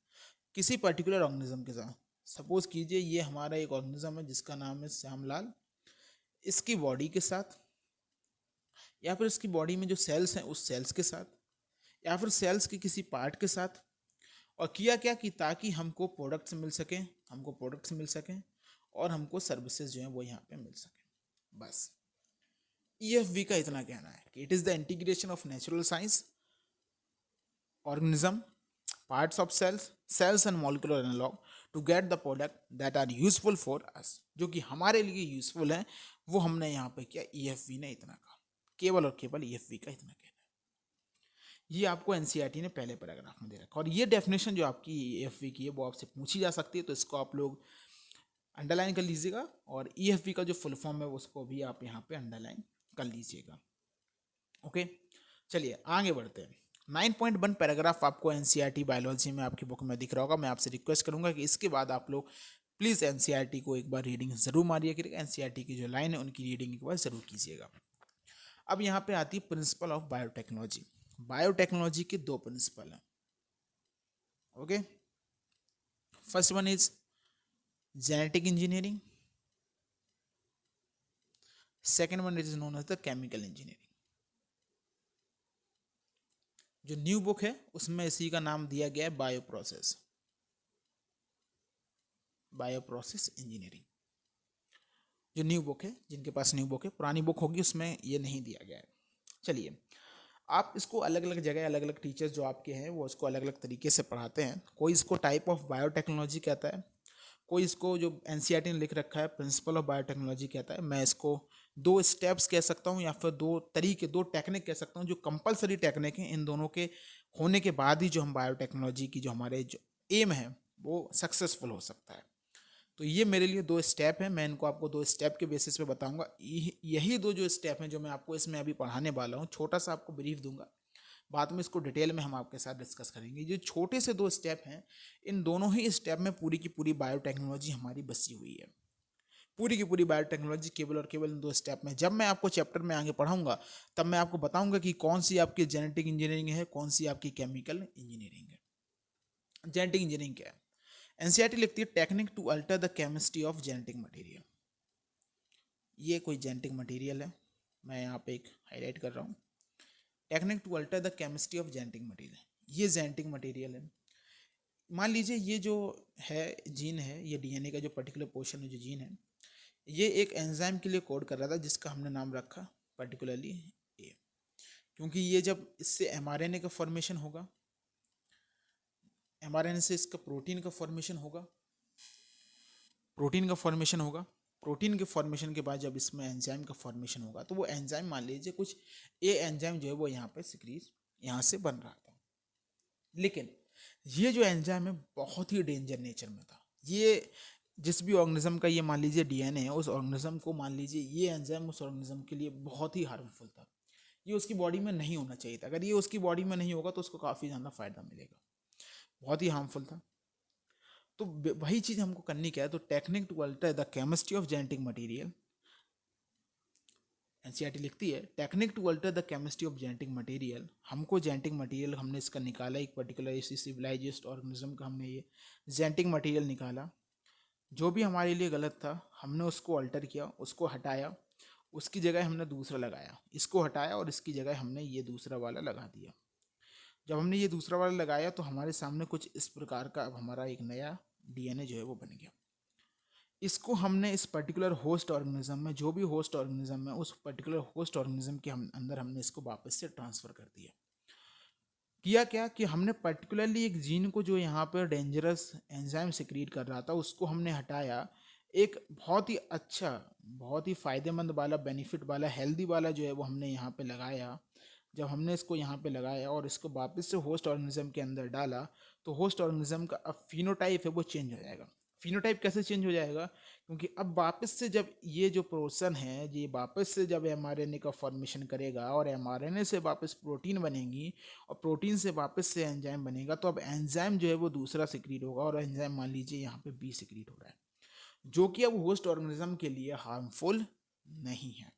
किसी पर्टिकुलर ऑर्गेनिज्म के साथ। सपोज कीजिए ये हमारा एक ऑर्गेनिज्म है जिसका नाम है श्यामलाल, इसकी बॉडी के साथ, या फिर इसकी बॉडी में जो सेल्स हैं उस सेल्स के साथ, या फिर सेल्स के किसी पार्ट के साथ। और किया क्या कि ताकि हमको प्रोडक्ट्स मिल सकें और हमको सर्विसेज जो हैं वो यहाँ पे मिल सकें। बस EFB का इतना कहना है कि it is the integration of natural science, organism, parts of cells and molecular analogue to get the product that are useful for us, जो कि हमारे लिए यूजफुल है, वो हमने यहाँ पे किया EFV ने इतना कहा, केवल और केवल EFV का इतना कहना है। ये आपको एनसीईआरटी ने पहले पैराग्राफ में दे रखा, और ये डेफिनेशन जो आपकी EFV की है वो आपसे पूछी जा सकती है, तो इसको आप लोग अंडरलाइन कर लीजिएगा, और EFV का जो फुल फॉर्म है उसको भी आप यहाँ पे अंडरलाइन कर लीजिएगा। ओके, चलिए आगे बढ़ते हैं। 9.1 पैराग्राफ आपको एनसीईआरटी बायोलॉजी में आपकी बुक में दिख रहा होगा। मैं आपसे रिक्वेस्ट करूंगा कि इसके बाद आप लोग प्लीज़ एनसीईआरटी को एक बार रीडिंग ज़रूर मारिए करिएगा, एनसीईआरटी की जो लाइन है उनकी रीडिंग एक बार ज़रूर कीजिएगा। अब यहाँ पे आती है प्रिंसिपल ऑफ बायोटेक्नोलॉजी। बायोटेक्नोलॉजी के दो प्रिंसिपल हैं। Okay, first one is genetic engineering, second one is known as the chemical engineering. जो न्यू बुक है उसमें इसी का नाम दिया गया है बायोप्रोसेस इंजीनियरिंग। जो न्यू बुक है, जिनके पास न्यू बुक है, पुरानी बुक होगी उसमें ये नहीं दिया गया है। चलिए, आप इसको अलग अलग जगह अलग अलग टीचर्स जो आपके हैं वो इसको अलग अलग तरीके से पढ़ाते हैं। कोई इसको टाइप ऑफ बायोटेक्नोलॉजी कहता है, कोई इसको जो एनसीईआरटी ने लिख रखा है प्रिंसिपल ऑफ बायोटेक्नोलॉजी कहता है। मैं इसको दो स्टेप्स कह सकता हूँ या फिर दो तरीके, दो टेक्निक कह सकता हूँ जो कंपलसरी टेक्निक हैं। इन दोनों के होने के बाद ही जो हम बायोटेक्नोलॉजी की जो हमारे जो एम है वो सक्सेसफुल हो सकता है। तो ये मेरे लिए दो स्टेप हैं, मैं इनको आपको दो स्टेप के बेसिस पे बताऊंगा। यही दो जो स्टेप हैं जो मैं आपको इसमें अभी पढ़ाने वाला हूँ, छोटा सा आपको ब्रीफ दूंगा, बाद में इसको डिटेल में हम आपके साथ डिस्कस करेंगे। जो छोटे से दो स्टेप हैं, इन दोनों ही स्टेप में पूरी की पूरी बायोटेक्नोलॉजी हमारी बसी हुई है। पूरी की पूरी बायोटेक्नोलॉजी केवल और केवल इन दो स्टेप में। जब मैं आपको चैप्टर में आगे पढ़ाऊंगा तब मैं आपको बताऊंगा कि कौन सी आपकी जेनेटिक इंजीनियरिंग है, कौन सी आपकी केमिकल इंजीनियरिंग है। जेनेटिक इंजीनियरिंग क्या है? एनसीईआरटी लिखती है technique to alter the chemistry of genetic material. ये कोई जेनेटिक मटेरियल है, मैं यहाँ पे एक हाईलाइट कर रहा हूँ। Technique to alter the chemistry of genetic material, ये जेनेटिक मटेरियल है। मान लीजिए ये जो है जीन है, ये डीएनए का जो पर्टिकुलर पोर्शन है, जो जीन है, ये एक एंजाइम के लिए कोड कर रहा था जिसका हमने नाम रखा पर्टिकुलरली ए, क्योंकि ये जब इससे एमआरएनए का फॉर्मेशन होगा, एमआरएनए से इसका प्रोटीन का फॉर्मेशन होगा, प्रोटीन का फॉर्मेशन होगा, प्रोटीन के फॉर्मेशन के बाद जब इसमें एंजाइम का फॉर्मेशन होगा तो वो एंजाइम मान लीजिए कुछ ए एंजाइम जो है वो यहाँ पे सिक्रीज यहाँ से बन रहा था। लेकिन ये जो एंजाइम है बहुत ही डेंजर नेचर में था। ये जिस भी ऑर्गेनिज्म का ये मान लीजिए डीएनए है, उस ऑर्गेनिज्म को मान लीजिए ये एंजाइम उस ऑर्गेनिज्म के लिए बहुत ही हार्मफुल था। ये उसकी बॉडी में नहीं होना चाहिए था। अगर ये उसकी बॉडी में नहीं होगा तो उसको काफ़ी ज़्यादा फायदा मिलेगा। बहुत ही हार्मफुल था। तो वही चीज़ हमको करनी क्या है, तो technique to alter the chemistry of genetic material, NCERT लिखती है technique to alter the chemistry of genetic material. हमको जेनेटिक मटेरियल हमने इसका निकाला, एक पर्टिकुलर इसी सिविलाइज्ड ऑर्गेनिज्म का हमने ये जेनेटिक मटेरियल निकाला। जो भी हमारे लिए गलत था हमने उसको अल्टर किया, उसको हटाया, उसकी जगह हमने दूसरा लगाया, इसको हटाया और इसकी जगह हमने ये दूसरा वाला लगा दिया। जब हमने ये दूसरा वाला लगाया तो हमारे सामने कुछ इस प्रकार का अब हमारा एक नया डीएनए जो है वो बन गया। इसको हमने इस पर्टिकुलर होस्ट ऑर्गेनिज्म में, जो भी होस्ट ऑर्गेनिज्म है उस पर्टिकुलर होस्ट ऑर्गेनिज्म के अंदर हमने इसको वापस से ट्रांसफ़र कर दिया। किया क्या कि हमने पर्टिकुलरली एक जीन को जो यहाँ पर डेंजरस एंजाइम सिक्रीट कर रहा था उसको हमने हटाया। एक बहुत ही अच्छा, बहुत ही फ़ायदेमंद वाला, बेनिफिट वाला, हेल्दी वाला जो है वो हमने यहाँ पे लगाया। जब हमने इसको यहाँ पे लगाया और इसको वापस से होस्ट ऑर्गेनिज्म के अंदर डाला तो होस्ट ऑर्गेनिज्म का अब फिनोटाइप है वो चेंज हो जाएगा। फिनोटाइप कैसे चेंज हो जाएगा? क्योंकि अब वापस से जब ये जो प्रोसेस है, ये वापस से जब एमआरएनए का फॉर्मेशन करेगा और एमआरएनए से वापस प्रोटीन बनेगी और प्रोटीन से वापस से एंजाइम बनेगा, तो अब एंजाइम जो है वो दूसरा सिक्रीट होगा और एंजाइम मान लीजिए यहाँ पे बी सिक्रीट हो रहा है, जो कि अब होस्ट ऑर्गेनिज्म के लिए हार्मफुल नहीं है।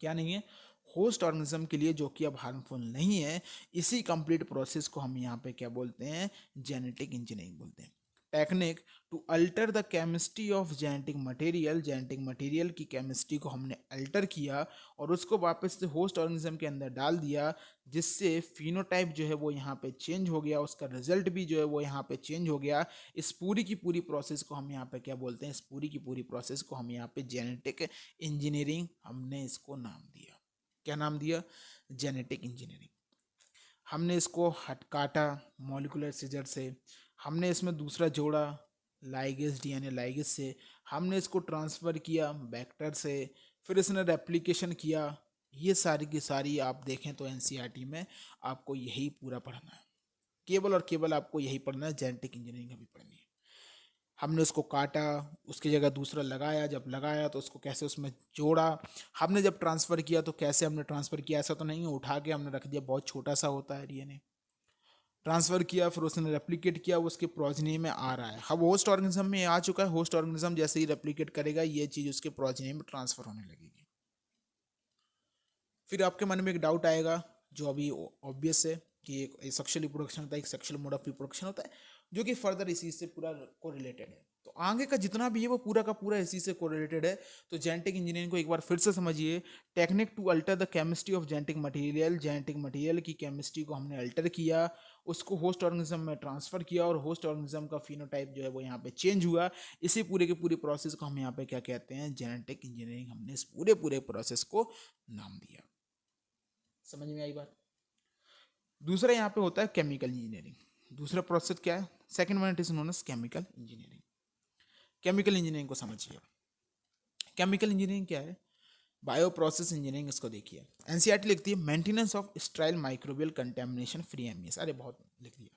क्या नहीं है? होस्ट ऑर्गेनिज्म के लिए जो कि अब हार्मफुल नहीं है। इसी कंप्लीट प्रोसेस को हम यहाँ पे क्या बोलते हैं? जेनेटिक इंजीनियरिंग बोलते हैं। Technique to alter the chemistry of genetic material, genetic material की केमिस्ट्री को हमने अल्टर किया और उसको वापस से होस्ट ऑर्गेनिज्म के अंदर डाल दिया, जिससे फिनोटाइप जो है वो यहाँ पे चेंज हो गया, उसका रिजल्ट भी जो है वो यहाँ पे चेंज हो गया। इस पूरी की पूरी प्रोसेस को हम यहाँ पे क्या बोलते हैं? इस पूरी की पूरी प्रोसेस को हम यहाँ पे जेनेटिक इंजीनियरिंग हमने इसको नाम दिया। क्या नाम दिया? Genetic engineering. हमने इसको हट काटा मॉलिक्यूलर सीजर से, हमने इसमें दूसरा जोड़ा लाइगेज डीएनए लाइगेज से, हमने इसको ट्रांसफ़र किया वेक्टर से, फिर इसने रेप्लिकेशन किया। ये सारी की सारी आप देखें तो एनसीईआरटी में आपको यही पूरा पढ़ना है, केवल और केवल आपको यही पढ़ना है, जेनेटिक इंजीनियरिंग अभी पढ़नी है। हमने उसको काटा, उसकी जगह दूसरा लगाया, जब लगाया तो उसको कैसे उसमें जोड़ा, हमने जब ट्रांसफ़र किया तो कैसे हमने ट्रांसफ़र किया, ऐसा तो नहीं है उठा के हमने रख दिया, बहुत छोटा सा होता है डीएनए। ट्रांसफ़र किया, फिर उसने रेप्लिकेट किया, वो उसके प्रोजनी में आ रहा है। अब होस्ट ऑर्गेनिज्म में आ चुका है, होस्ट ऑर्गेनिज्म जैसे ही रेप्लिकेट करेगा ये चीज़ उसके प्रोजनी में ट्रांसफ़र होने लगेगी। फिर आपके मन में एक डाउट आएगा जो अभी ऑब्वियस है कि एक सेक्सुअल रिप्रोडक्शन होता है, एक सेक्सुअल मोड ऑफ रिप्रोडक्शन होता है, जो कि फर्दर इसी से पूरा कोरिलेटेड है। तो आगे का जितना भी है वो पूरा का पूरा इसी से कोरिलेटेड है। तो जेनेटिक इंजीनियरिंग को एक बार फिर से समझिए। Technique to alter the chemistry of genetic material, genetic material की केमिस्ट्री को हमने अल्टर किया, उसको होस्ट ऑर्गेनिज्म में ट्रांसफ़र किया और होस्ट ऑर्गेनिज्म का फिनोटाइप जो है वो यहाँ पे चेंज हुआ। इसी पूरे के पूरे प्रोसेस को हम यहाँ पे क्या कहते हैं, जेनेटिक इंजीनियरिंग। हमने इस पूरे पूरे प्रोसेस को नाम दिया। समझ में आई बात। दूसरा यहाँ पे होता है केमिकल इंजीनियरिंग। दूसरा प्रोसेस क्या है, second one it is known as chemical engineering. Chemical engineering को समझिए। केमिकल इंजीनियरिंग क्या है, बायो प्रोसेस इंजीनियरिंग। इसको देखिए, एनसीईआरटी लिखती है maintenance of sterile microbial contamination free MES. अरे बहुत लिख दिया।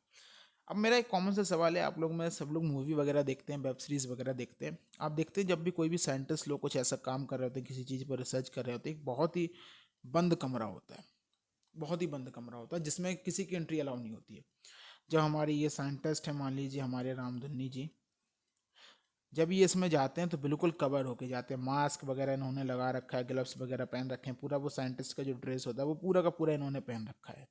अब मेरा एक कॉमन सा सवाल है, आप लोग में सब लोग मूवी वगैरह देखते हैं, वेब सीरीज़ वगैरह देखते हैं। आप देखते हैं जब भी कोई भी साइंटिस्ट लोग कुछ ऐसा काम कर रहे होते हैं, किसी चीज़ पर रिसर्च कर रहे होते हैं, एक बहुत ही बंद कमरा होता है, बहुत ही बंद कमरा होता है जिसमें किसी की एंट्री अलाउ नहीं होती है। जब हमारे ये साइंटिस्ट हैं, मान लीजिए हमारे रामधनी जी, जब ये इसमें जाते हैं तो बिल्कुल कवर होके जाते हैं, मास्क वगैरह इन्होंने लगा रखा है, ग्लव्स वगैरह पहन रखे हैं, पूरा वो साइंटिस्ट का जो ड्रेस होता है वो पूरा का पूरा इन्होंने पहन रखा है।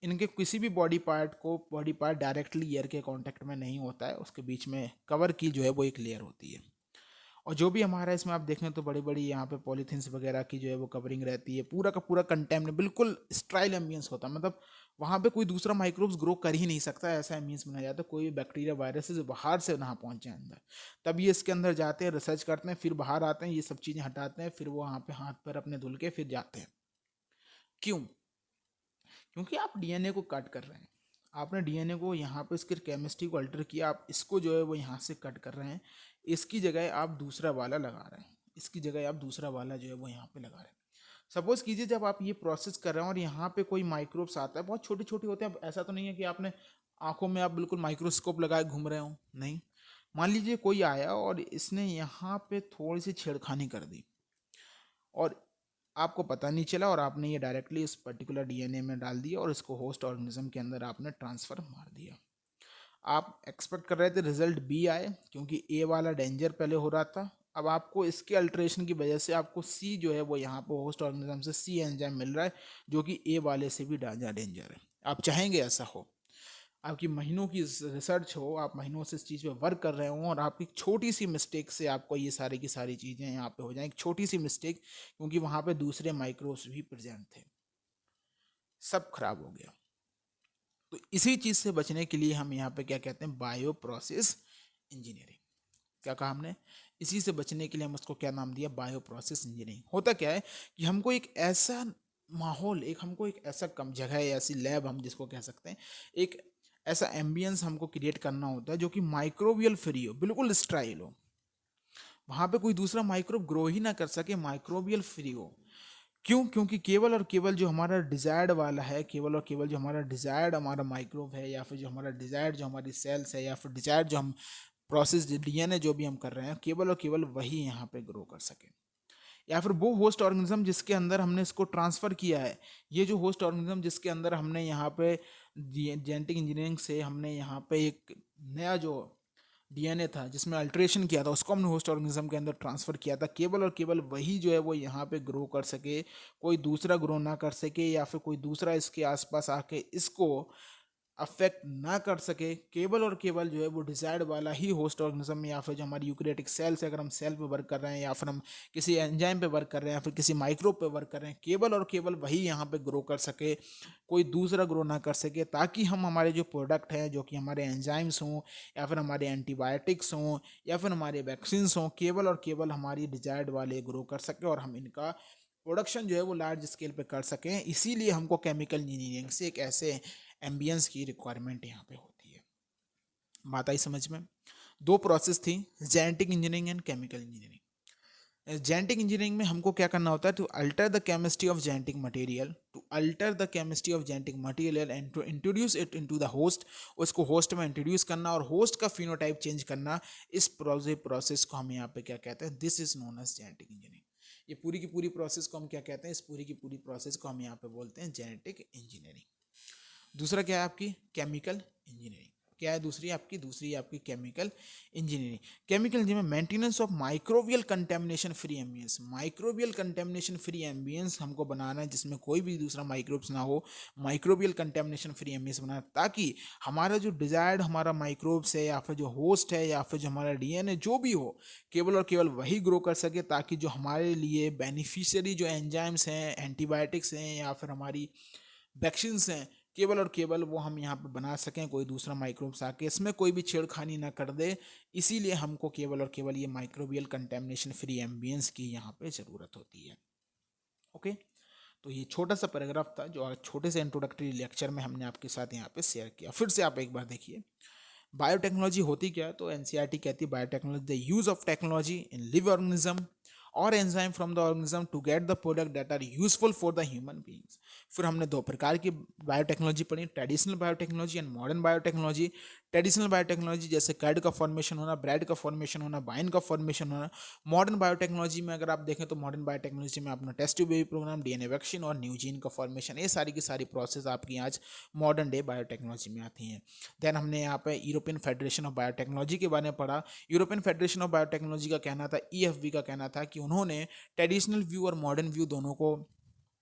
इनके किसी भी बॉडी पार्ट डायरेक्टली एयर के कांटेक्ट में नहीं होता है, उसके बीच में कवर की जो है वो एक लेयर होती है। और जो भी हमारा इसमें आप देखें तो बड़ी बड़ी यहाँ पे पॉलीथीन्स वगैरह की जो है वो कवरिंग रहती है, पूरा का पूरा कंटेमिनेट बिल्कुल स्ट्राइल एम्बियंस होता है, मतलब वहाँ पे कोई दूसरा माइक्रोब्स ग्रो कर ही नहीं सकता, ऐसा एम्बियंस बनाया जाता है। कोई भी बैक्टीरिया वायरस जो बाहर से ना पहुँचे अंदर, तब ये इसके अंदर जाते हैं, रिसर्च करते हैं, फिर बाहर आते हैं, ये सब चीज़ें हटाते हैं, फिर वो वहाँ पे हाथ पैर अपने धुल के फिर जाते हैं। क्यों? क्योंकि आप डीएनए को कट कर रहे हैं, आपने डीएनए को यहाँ पे इसकी केमिस्ट्री को अल्टर किया, आप इसको जो है वो यहाँ से कट कर रहे हैं, इसकी जगह आप दूसरा वाला लगा रहे हैं, इसकी जगह आप दूसरा वाला जो है वो यहाँ पे लगा रहे हैं। सपोज कीजिए जब आप ये प्रोसेस कर रहे हैं और यहाँ पे कोई माइक्रोब्स आता है, बहुत छोटे छोटे होते हैं। अब ऐसा तो नहीं है कि आपने आंखों में आप बिल्कुल माइक्रोस्कोप लगाए घूम रहे हो, नहीं। मान लीजिए कोई आया और इसने यहाँ पे थोड़ी सी छेड़खानी कर दी और आपको पता नहीं चला और आपने ये डायरेक्टली इस पर्टिकुलर डीएनए में डाल दिया और इसको होस्ट ऑर्गेनिज्म के अंदर आपने ट्रांसफ़र मार दिया। आप एक्सपेक्ट कर रहे थे रिजल्ट बी आए क्योंकि ए वाला डेंजर पहले हो रहा था। अब आपको इसके अल्ट्रेशन की वजह से आपको सी जो है वो यहाँ पर होस्ट ऑर्गेनिज्म से सी एंजाइम मिल रहा है जो कि ए वाले से भी ज़्यादा डेंजर है। आप चाहेंगे ऐसा हो, आपकी महीनों की रिसर्च हो, आप महीनों से इस चीज़ पे वर्क कर रहे हो और आपकी छोटी सी मिस्टेक से आपको ये सारी की सारी चीज़ें यहाँ पे हो जाएं, एक छोटी सी मिस्टेक, क्योंकि वहाँ पे दूसरे माइक्रोब्स भी प्रेजेंट थे, सब खराब हो गया। तो इसी चीज़ से बचने के लिए हम यहाँ पे क्या कहते हैं, बायो प्रोसेस इंजीनियरिंग। क्या कहा हमने, इसी से बचने के लिए हम उसको क्या नाम दिया, बायो प्रोसेस इंजीनियरिंग। होता क्या है कि हमको एक ऐसा माहौल, एक हमको एक ऐसा कम जगह है, ऐसी लैब हम जिसको कह सकते हैं, एक ऐसा एम्बियंस हमको क्रिएट करना होता है जो कि माइक्रोबियल फ्री हो, बिल्कुल स्टाइल हो, वहाँ पे कोई दूसरा माइक्रोब ग्रो ही ना कर सके, माइक्रोबियल फ्री हो। क्यों? क्योंकि केवल और केवल जो हमारा डिजायर्ड वाला है, केवल और केवल जो हमारा डिजायर्ड हमारा माइक्रोब है, या फिर जो हमारा डिजायर्ड जो हमारी सेल्स है, या फिर डिजायर्ड जो हम प्रोसेस डीएनए जो भी हम कर रहे हैं, केवल और केवल वही यहाँ पे ग्रो कर सके। या फिर वो होस्ट ऑर्गेनिज्म जिसके अंदर हमने इसको ट्रांसफ़र किया है, ये जो होस्ट ऑर्गेनिज्म जिसके अंदर हमने यहाँ पे जेनेटिक इंजीनियरिंग से हमने यहाँ पे एक नया जो डीएनए था जिसमें अल्ट्रेशन किया था, उसको हमने होस्ट ऑर्गेनिज्म के अंदर ट्रांसफ़र किया था, केवल और केवल वही जो है वो यहाँ पे ग्रो कर सके, कोई दूसरा ग्रो ना कर सके, या फिर कोई दूसरा इसके आसपास आके इसको अफेक्ट ना कर सके। केवल और केवल जो है वो डिजायर्ड वाला ही होस्ट ऑर्गेनिज्म में, या फिर जो हमारी यूकेरियोटिक सेल्स है, अगर हम सेल पे वर्क कर रहे हैं, या फिर हम किसी एंजाइम पे वर्क कर रहे हैं, या फिर किसी माइक्रोब पे वर्क कर रहे हैं, केवल और केवल वही यहाँ पे ग्रो कर सके, कोई दूसरा ग्रो ना कर सके, ताकि हम हमारे जो प्रोडक्ट हैं, जो कि हमारे एंजाइम्स हों, या फिर हमारे एंटीबायोटिक्स हों, या फिर हमारे वैक्सीन्स हों, केवल और केवल हमारी डिजायर्ड वाले ग्रो कर सके और हम इनका प्रोडक्शन जो है वो लार्ज स्केल पे कर सकें, इसीलिए हमको केमिकल इंजीनियरिंग से एक ऐसे एम्बियंस की रिक्वायरमेंट यहाँ पे होती है। बात आई समझ में? दो प्रोसेस थी, genetic engineering and chemical engineering. Genetic engineering में हमको क्या करना होता है, to alter the chemistry of genetic material, to alter the chemistry of genetic material and to introduce it into the host, उसको होस्ट में इंट्रोड्यूस करना और होस्ट का फिनोटाइप चेंज करना। इस प्रोसेस को हम यहाँ पे क्या कहते हैं, this is known as genetic engineering. ये पूरी की पूरी प्रोसेस को हम क्या कहते हैं, इस पूरी की पूरी प्रोसेस को हम यहाँ पे बोलते हैं जेनेटिक इंजीनियरिंग। दूसरा क्या है आपकी, केमिकल इंजीनियरिंग। क्या है दूसरी आपकी chemical engineering. Chemical engineering maintenance of microbial contamination free ambience. Microbial contamination free ambience हमको बनाना है जिसमें कोई भी दूसरा माइक्रोब्स ना हो, माइक्रोबियल कंटेमिनेशन फ्री एम्बियंस बनाना, ताकि हमारा जो डिजायर्ड हमारा माइक्रोब्स है या फिर जो होस्ट है या फिर जो हमारा डीएनए जो भी हो, केवल और केवल वही ग्रो कर सके, ताकि जो हमारे लिए बेनिफिशियरी जो एंजाइम्स हैं, एंटीबायोटिक्स हैं या फिर हमारी वैक्सीन्स हैं, केवल और केवल वो हम यहाँ पे बना सकें, कोई दूसरा माइक्रोब्स आके इसमें कोई भी छेड़खानी ना कर दे। इसीलिए हमको केवल और केवल ये माइक्रोबियल कंटेमिनेशन फ्री एम्बियंस की यहाँ पे ज़रूरत होती है। ओके, तो ये छोटा सा पैराग्राफ था जो छोटे से इंट्रोडक्टरी लेक्चर में हमने आपके साथ यहाँ पे शेयर किया। फिर से आप एक बार देखिए, बायोटेक्नोलॉजी होती क्या है, तो एनसीईआरटी कहती है biotechnology the use of technology in live organism और enzyme from the organism to get the product that are useful for the human beings. फिर हमने दो प्रकार की बायोटेक्नोलॉजी पढ़ी, traditional biotechnology and modern biotechnology. Traditional biotechnology जैसे कर्ड का फॉर्मेशन होना, ब्रेड का फॉर्मेशन होना, वाइन का फॉर्मेशन होना। मॉडर्न बायोटेक्नोलॉजी में अगर आप देखें तो मॉडर्न बायोटेक्नोलॉजी में अपना test tube baby programme, DNA vaccine और न्यू जीन का फॉर्मेशन, ये सारी की सारी प्रोसेस आपकी आज मॉडर्न डे बायोटेक्नोलॉजी में आती हैं। देन हमने यहाँ पे यूरोपियन फेडरेशन ऑफ बायोटेक्नोलॉजी के बारे में पढ़ा। यूरोपियन फेडरेशन ऑफ बायोटेक्नोलॉजी का कहना था, ईएफबी का कहना था कि उन्होंने ट्रेडिशनल व्यू और मॉडर्न व्यू दोनों को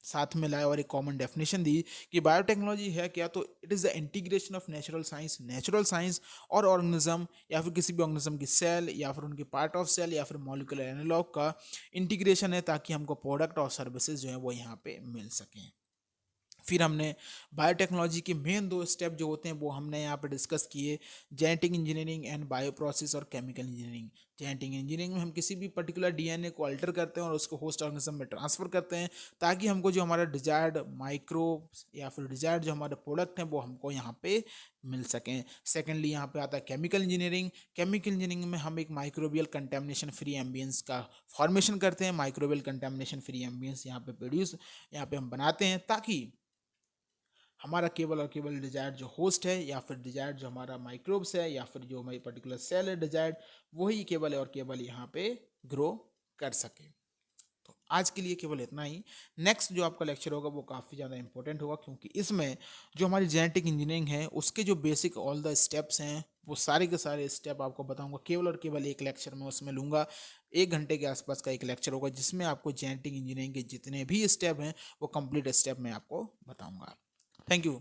साथ में लाया और एक कॉमन डेफिनेशन दी कि बायोटेक्नोलॉजी है क्या, तो it is the integration of natural science और ऑर्गेनिज्म या फिर किसी भी ऑर्गेनिज्म की सेल या फिर उनकी पार्ट ऑफ सेल या फिर मॉलिक्यूलर एनालॉग का इंटीग्रेशन है, ताकि हमको प्रोडक्ट और सर्विसेज जो है वो यहाँ पे मिल सकें। फिर हमने बायोटेक्नोलॉजी के मेन दो स्टेप जो होते हैं वो हमने यहाँ पे डिस्कस किए, genetic engineering and bio process और केमिकल इंजीनियरिंग। जेनेटिक इंजीनियरिंग में हम किसी भी पर्टिकुलर डीएनए को अल्टर करते हैं और उसको होस्ट ऑर्गेनिज्म में ट्रांसफर करते हैं, ताकि हमको जो हमारा डिजायर्ड माइक्रोब्स या फिर डिजायर्ड जो हमारे प्रोडक्ट हैं वो हमको यहाँ पे मिल सकें। सेकेंडली यहाँ पे आता है केमिकल इंजीनियरिंग। केमिकल इंजीनियरिंग में हम एक माइक्रोबियल कंटेमिनेशन फ्री एम्बियंस का फॉर्मेशन करते हैं, माइक्रोबियल कंटेमिनेशन फ्री एम्बियंस यहाँ पे प्रोड्यूस यहाँ पे हम बनाते हैं, ताकि हमारा केवल और केवल डिजायर्ड जो होस्ट है या फिर डिजायर्ड जो हमारा माइक्रोब्स है या फिर जो हमारी पर्टिकुलर सेल है डिजायर्ड, वही केवल और केवल यहाँ पे ग्रो कर सके। तो आज के लिए केवल इतना ही। नेक्स्ट जो आपका लेक्चर होगा वो काफ़ी ज़्यादा इंपॉर्टेंट होगा, क्योंकि इसमें जो हमारी जेनेटिक इंजीनियरिंग है उसके जो बेसिक ऑल द स्टेप्स हैं वो सारे के सारे स्टेप आपको बताऊंगा, केवल और केवल एक लेक्चर में उसमें लूँगा। 1 घंटे के आसपास का एक लेक्चर होगा जिसमें आपको जेनेटिक इंजीनियरिंग के जितने भी स्टेप हैं वो कंप्लीट स्टेप में आपको बताऊँगा। Thank you.